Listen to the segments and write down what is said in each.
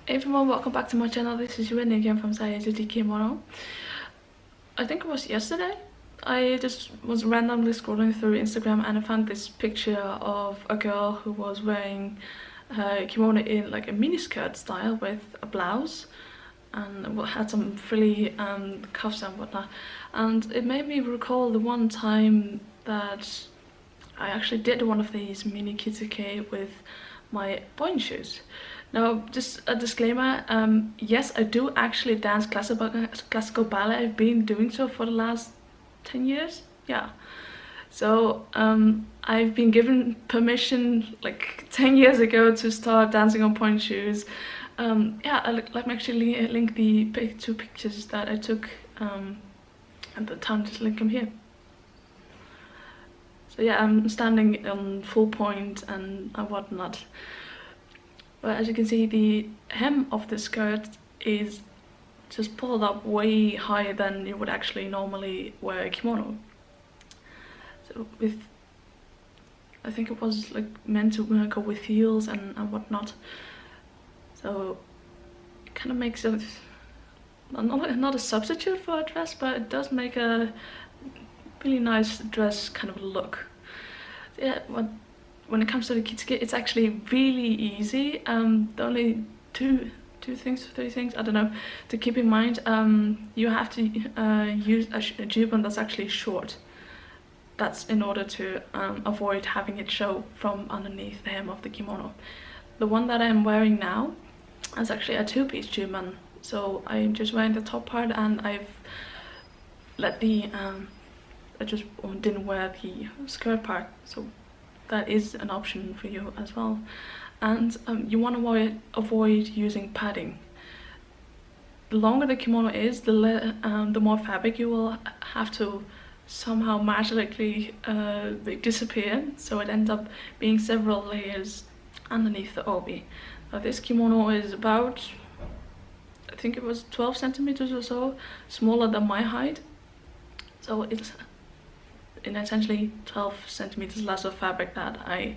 Hey everyone, welcome back to my channel. This is Yuen again from Chayatsuji Kimono. I think it was yesterday. I just was randomly scrolling through Instagram and I found this picture of a girl who was wearing a kimono in like a miniskirt style with a blouse and had some frilly cuffs and whatnot. And it made me recall the one time that I actually did one of these mini Kitsuke with my point shoes. Now, just a disclaimer, yes, I do actually dance classical ballet. I've been doing so for the last 10 years, yeah. So I've been given permission like 10 years ago to start dancing on point shoes. Yeah, let me actually link the two pictures that I took at the time, just link them here. So yeah, I'm standing on full point and whatnot. But as you can see, the hem of the skirt is just pulled up way higher than you would actually normally wear a kimono. So I think it was like meant to go with heels and whatnot. So it kind of makes it not a substitute for a dress, but it does make a really nice dress kind of look. So yeah, when it comes to the Kitsuke, it's actually really easy. The only three things, I don't know, to keep in mind, you have to use a juban that's actually short. That's in order to avoid having it show from underneath the hem of the kimono. The one that I'm wearing now is actually a two-piece juban, so I'm just wearing the top part and I've let the I just didn't wear the skirt part, so that is an option for you as well. And you want to avoid using padding. The longer the kimono is, the more fabric you will have to somehow magically disappear, so it ends up being several layers underneath the obi. Now this kimono is about, I think it was 12 centimeters or so smaller than my height, so it's in essentially 12 centimeters less of fabric that I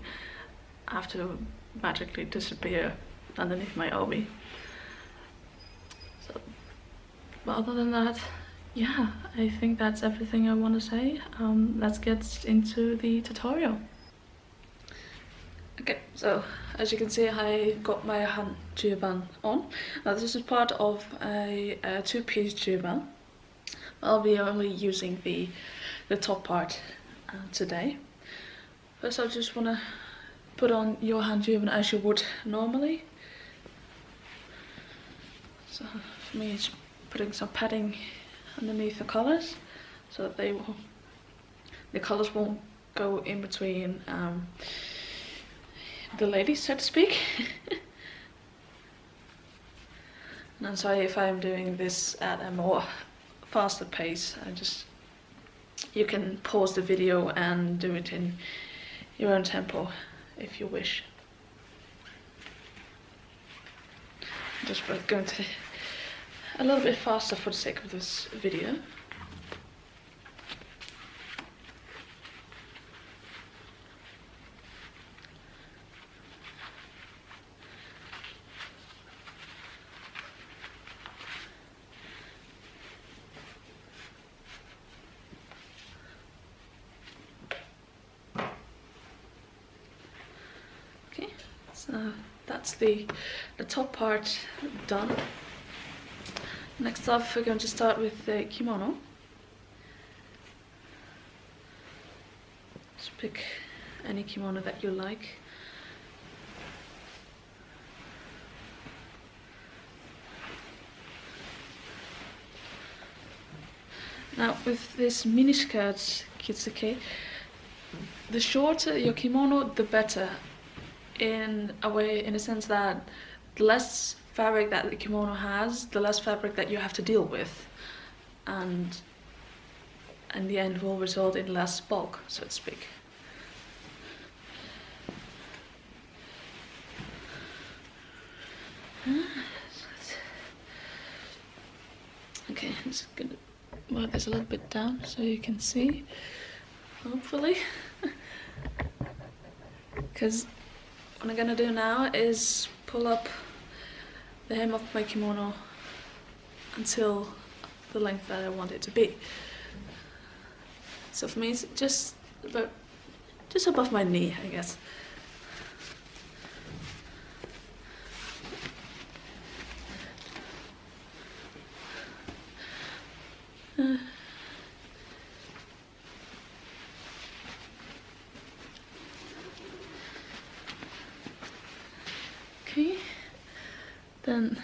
have to magically disappear underneath my obi. So, but other than that, yeah, I think that's everything I want to say. Let's get into the tutorial. Okay, so as you can see, I got my hand juban on. Now this is part of a two-piece juban. I'll be only using the top part today. First, I just want to put on your hand juban as you would normally. So for me, it's putting some padding underneath the collars so that the collars won't go in between the ladies, so to speak. And I'm sorry if I'm doing this at a more faster pace. You can pause the video and do it in your own tempo if you wish. I'm just going to a little bit faster for the sake of this video. So that's the top part done. Next up, we're going to start with the kimono. Just pick any kimono that you like. Now with this Miniskirt Kitsuke, the shorter your kimono, the better. In a way, in a sense that the less fabric that the kimono has, the less fabric that you have to deal with, and in the end will result in less bulk, so to speak. Okay, I'm just gonna work this a little bit down so you can see, hopefully. Because what I'm gonna do now is pull up the hem of my kimono until the length that I want it to be. So for me it's just above my knee, I guess. Okay, then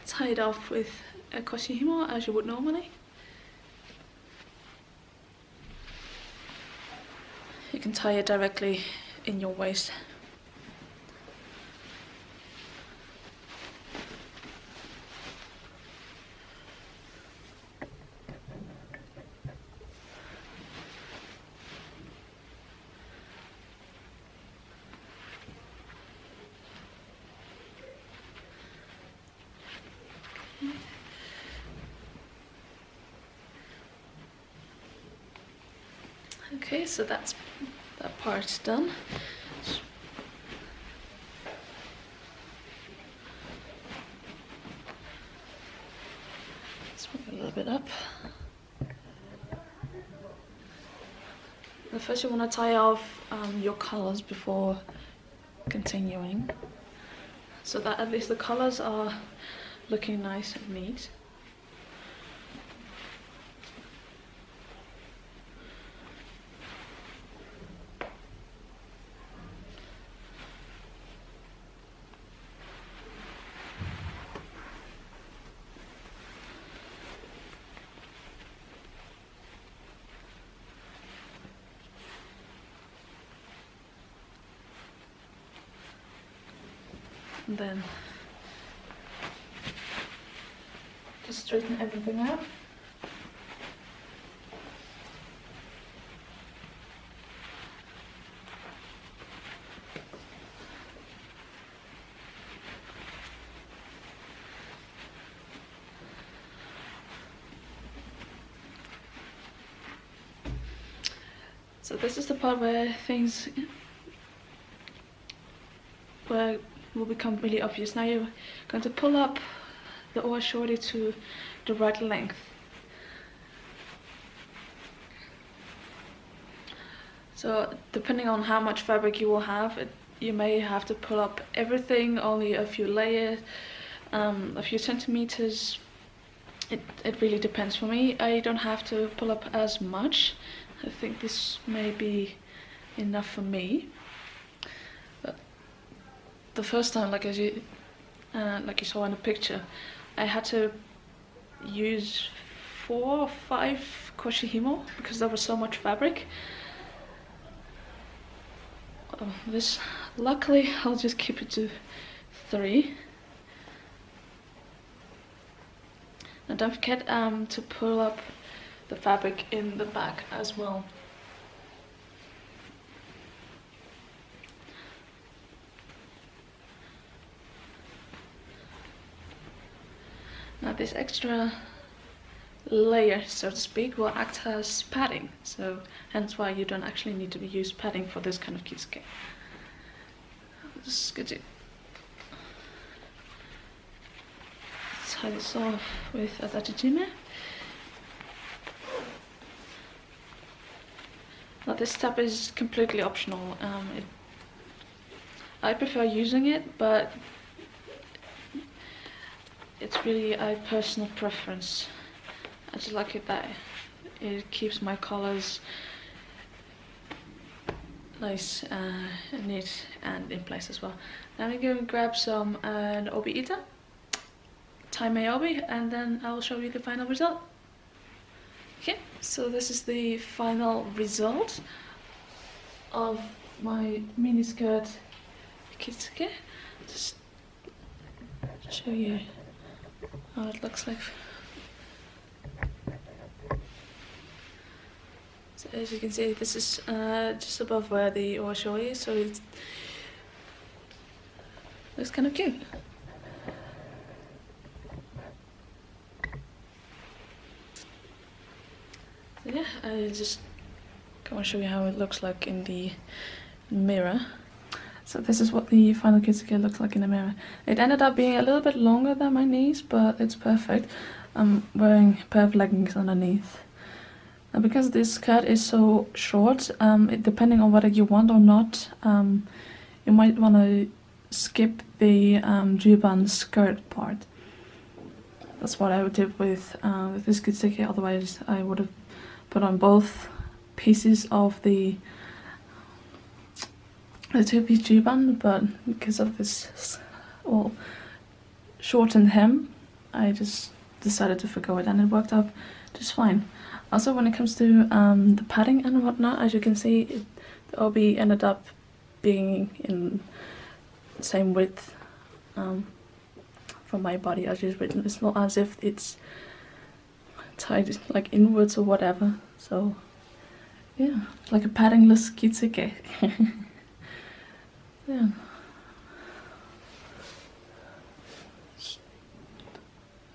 tie it off with a koshihimo as you would normally. You can tie it directly in your waist. Okay, so that's that part's done. Let's move it a little bit up. But first you want to tie off your colors before continuing, so that at least the colors are looking nice and neat. And then just straighten everything out. So this is the part where things will become really obvious. Now you're going to pull up the oar shorty to the right length. So depending on how much fabric you will have, you may have to pull up everything, only a few layers, a few centimeters. It really depends. For me, I don't have to pull up as much. I think this may be enough for me. But the first time, like you saw in the picture, I had to use 4 or 5 koshihimo because there was so much fabric. Luckily, I'll just keep it to 3. Now don't forget to pull up the fabric in the back as well. Now this extra layer, so to speak, will act as padding, so hence why you don't actually need to use padding for this kind of kitsuke. Just going to tie this off with a tatejime. Now this step is completely optional. I prefer using it, but it's really a personal preference. I just like it that it keeps my colors nice, neat and in place as well. Now I'm going to grab some obi ita, tie my obi, and then I'll show you the final result. Okay, so this is the final result of my miniskirt kitsuke. Just show you how it looks like. So as you can see, this is just above where the oashoi is, so it looks kind of cute. So yeah, I just want to show you how it looks like in the mirror. So this is what the final Kitsuke looks like in the mirror. It ended up being a little bit longer than my knees, but it's perfect. I'm wearing a pair of leggings underneath. Now because this skirt is so short, depending on whether you want or not, you might want to skip the juban skirt part. That's what I would do with this Kitsuke, otherwise I would have put on both pieces of the two-piece juban, but because of this shortened hem, I just decided to forgo it, and it worked out just fine. Also, when it comes to the padding and whatnot, as you can see, the obi ended up being in the same width for my body as usual. It's not as if it's tied like inwards or whatever. So yeah, like a paddingless Kitsuke. Yeah.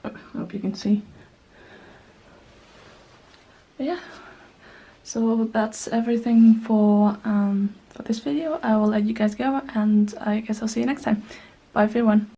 I hope you can see. Yeah. So that's everything for this video. I will let you guys go, and I guess I'll see you next time. Bye everyone.